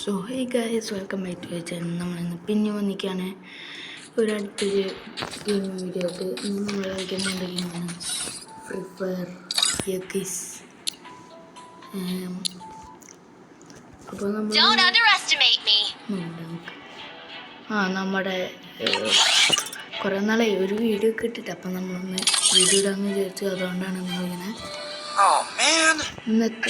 So hey guys, welcome back to channel. നമ്മളിന്ന് പിന്നെ വന്നിക്കാണ് ഒരടുത്തൊരു gaming video ആയിട്ട്. ഇന്ന് നമ്മൾ കളിക്കാൻ വേണ്ട ഗെയിമാണ് ഫ്രീ ഫയർ ഗൈസ്. അപ്പോൾ നമ്മൾ നമ്മുടെ കുറേ നാളായി ഒരു വീഡിയോ ഒക്കെ ഇട്ടിട്ട്, അപ്പം നമ്മളൊന്ന് വീഡിയോ ഇടാമെന്ന് വിചാരിച്ചു. അതുകൊണ്ടാണ് നമ്മളിങ്ങനെ ഇന്നത്തെ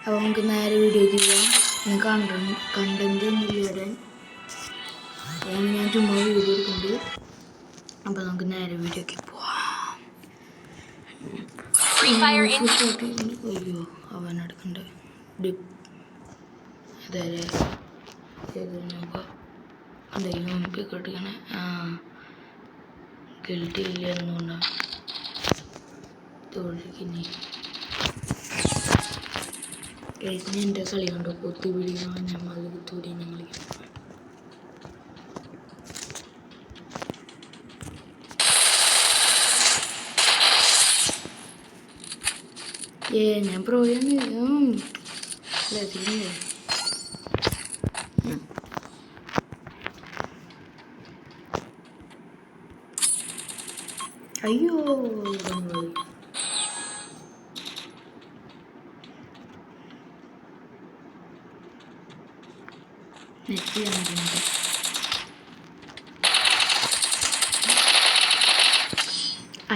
അപ്പോൾ നമുക്ക് നേരെ വീഡിയോ ചെയ്യാം. കണ്ടന്റ് ഒന്നുമില്ല വരാൻ, അതുകൊണ്ട് ഞാൻ ചുമ്മാ വീഡിയോ എടുക്കുന്നുണ്ട്. അപ്പോൾ നമുക്ക് നേരെ വീഡിയോക്ക് പോവാം. അയ്യോ, അവനെടുക്കണ്ട് ഡിപ്പ് അതായത് എന്തെങ്കിലും നമുക്ക് കിട്ടണേ. ഗിൽറ്റി ഇല്ല എന്നുകൊണ്ടാണ് തോഴിക്കുന്നേ. എൻ്റെ കളി കണ്ടോ, കൊത്തുപിടി നമ്മൾ കുത്തുപിടി ഞങ്ങൾ ഞാൻ പ്രോയാണ്. അയ്യോ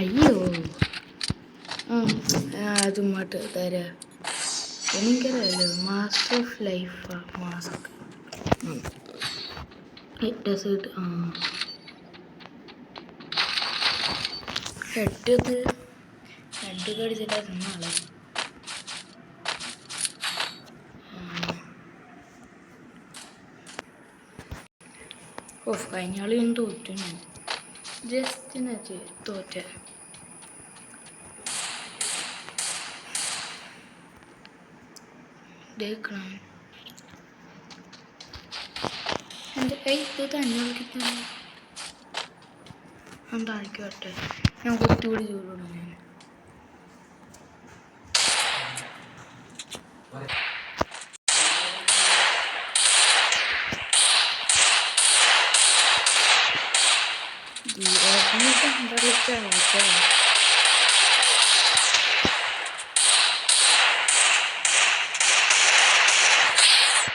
അയ്യോ ചുമ്മാട്ട് തരാ. എനിക്കറിയാലോ, master of life mask dessert. Head കടിച്ചിട്ട് തിന്നാളെ. കഴിഞ്ഞ കളിയൊന്നും തോറ്റു. ഞാൻ ജസ്റ്റ് തോറ്റ. ദേക്കണം എൻ്റെ കൈ തന്നെ വിളിക്കുന്നു. എന്തായിക്കോട്ടെ, ഞാൻ കുത്തികൂടി ചോദിക്കണം.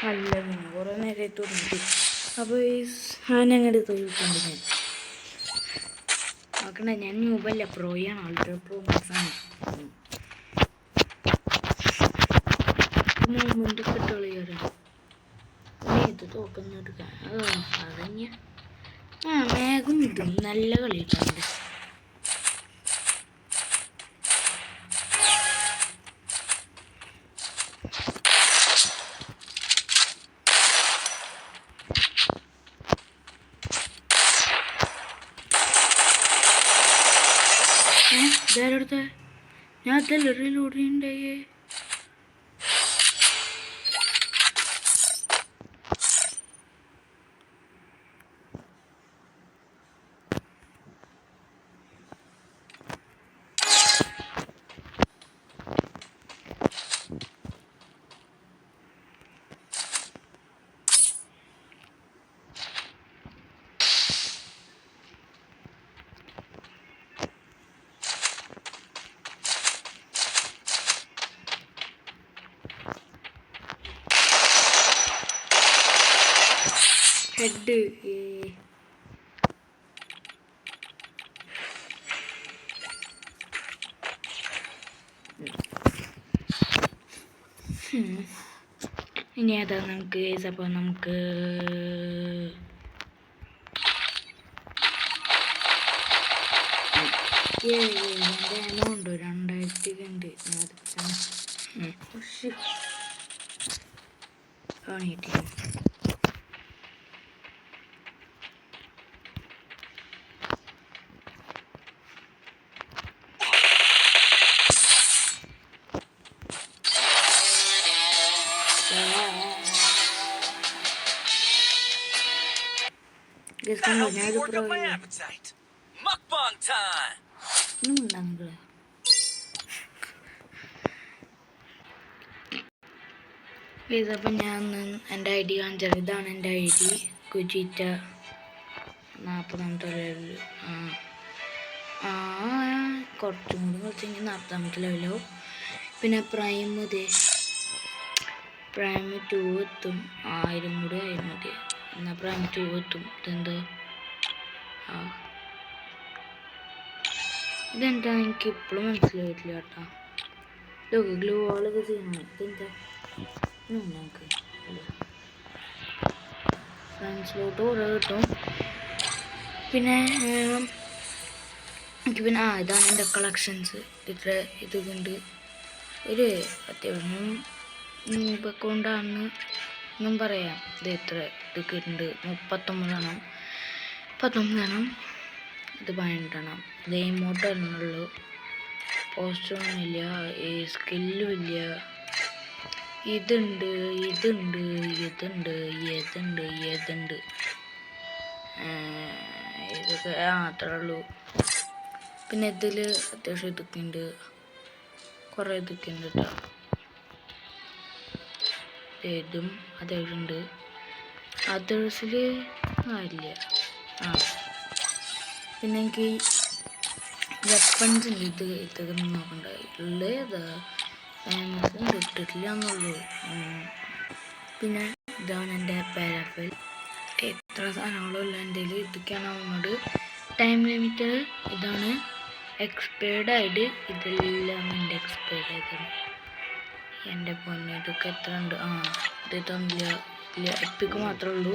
നല്ല പിന്നെ കുറേ നേരം തോന്നിട്ട്. അപ്പോൾ ഞാനങ്ങോട്ട് തോന്നിട്ടുണ്ട്. ഞാൻ നോക്കണ്ട, ഞാൻ ന്യൂബല്ല, പ്രോയാണ്, അൾട്രാ പ്രോ മാക്സാണ്. മൂവ്മെൻ്റ് ഒക്കെ ഇട്ട് കളിക്കാറ് ഇത് തോക്കെന്നെടുക്കാം. അതഞ്ഞ മേഘം ഇതും നല്ല കളിയിട്ടുണ്ട്. ഇതാരടുത്ത ഞാൻ അതല്ല റീലോഡിണ്ടായേ. ഹെഡ് ഇനി ഏതാ നമുക്ക്. അപ്പോൾ നമുക്ക് എമൗണ്ട് 2000 ഉണ്ട്. കാണിട്ടി ഇതപ്പം ഞാൻ എൻ്റെ ഐ ഡി കാണിച്ചത്. ഇതാണ് എൻ്റെ ഐ ഡി. കുജിറ്റ 40ാമത്തെ ലെവലിൽ. കുറച്ചും കൂടി കുറച്ചെങ്കിൽ 40ാമത്തെ ലെവലാവും. പിന്നെ പ്രൈം 2 എത്തും. 1000 കൂടി ആയാൽ മതി. എന്നാൽ പ്രൈം 2 എത്തും. ഇതെന്താ എനിക്ക് ഇപ്പോഴും മനസ്സിലായിട്ടില്ല കേട്ടോ. ഇതൊക്കെ ഗ്ലൂ വാളൊക്കെ ചെയ്യണം. ഇതെന്താ ഞങ്ങൾക്ക് ഫ്രണ്ട്സിലോട്ട് കുറേ കിട്ടും. പിന്നെ എനിക്ക് ഇതാണ് എൻ്റെ കളക്ഷൻസ്. ഇതുകൊണ്ട് ഒരു അത്യാവശ്യം കൊണ്ടാണെന്നും പറയാം. ഇതൊക്കെ ഉണ്ട്. 19 ഇത് 12. ഇത് ഇമോട്ടൊന്നുള്ളൂ. പോസ്റ്ററൊന്നുമില്ല. സ്കില്ലും ഇല്ല. ഇതുണ്ട്. ഇതൊക്കെ അത്രേ ഉള്ളൂ. പിന്നെ ഇതിൽ അത്യാവശ്യം ഇതൊക്കെ ഉണ്ട്. കുറേ ഇതൊക്കെ ഉണ്ട് കേട്ടോ. ഇതും അത്യാവശ്യം ഉണ്ട്. അതേഴ്സിൽ ഇല്ല. പിന്നെ എനിക്ക് വെപ്പൺസ് ഉണ്ട്. ഇതൊക്കെ നോക്കണ്ട. ഉള്ളേതാ ഇട്ടിട്ടില്ല എന്നുള്ളൂ. പിന്നെ ഇതാണ് എൻ്റെ പാരാഫിൽ. എത്ര സാധനങ്ങളും ഇല്ല എൻ്റെ കയ്യിൽ. ഇതൊക്കെയാണ് അവനോട് ടൈം ലിമിറ്റ്. ഇതാണ് എക്സ്പയർഡ് ആയിട്ട്. ഇതെല്ലാം എൻ്റെ എക്സ്പയർഡ് ആയതാണ്. എൻ്റെ പൊന്നെ ഇതൊക്കെ എത്ര ഉണ്ട്. ഇത് തന്നില്ല. എപ്പിക്ക് മാത്രമേ ഉള്ളൂ.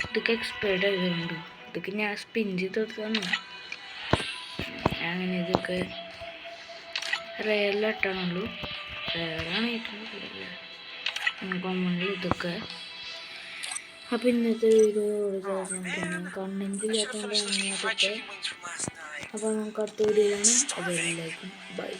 ഇതൊക്കെ എക്സ്പയർഡ് ആയതുണ്ട്. ഇതൊക്കെ ഞാൻ സ്പിൻ ചെയ്തെടുത്താണ്. അങ്ങനെ ഇതൊക്കെ റെയറിലിട്ടാണുള്ളൂ. റെയറാണ് ഏറ്റവും കോമണിൽ ഇതൊക്കെ. അപ്പം ഇന്നത്തെ വീഡിയോ കണ്ടന്റ് ഇല്ലാത്തതുകൊണ്ടാണ് അതൊക്കെ. അപ്പോൾ നമുക്ക് അടുത്ത വീഡിയോയിലാണ്. അതെല്ലാവർക്കും ബൈ.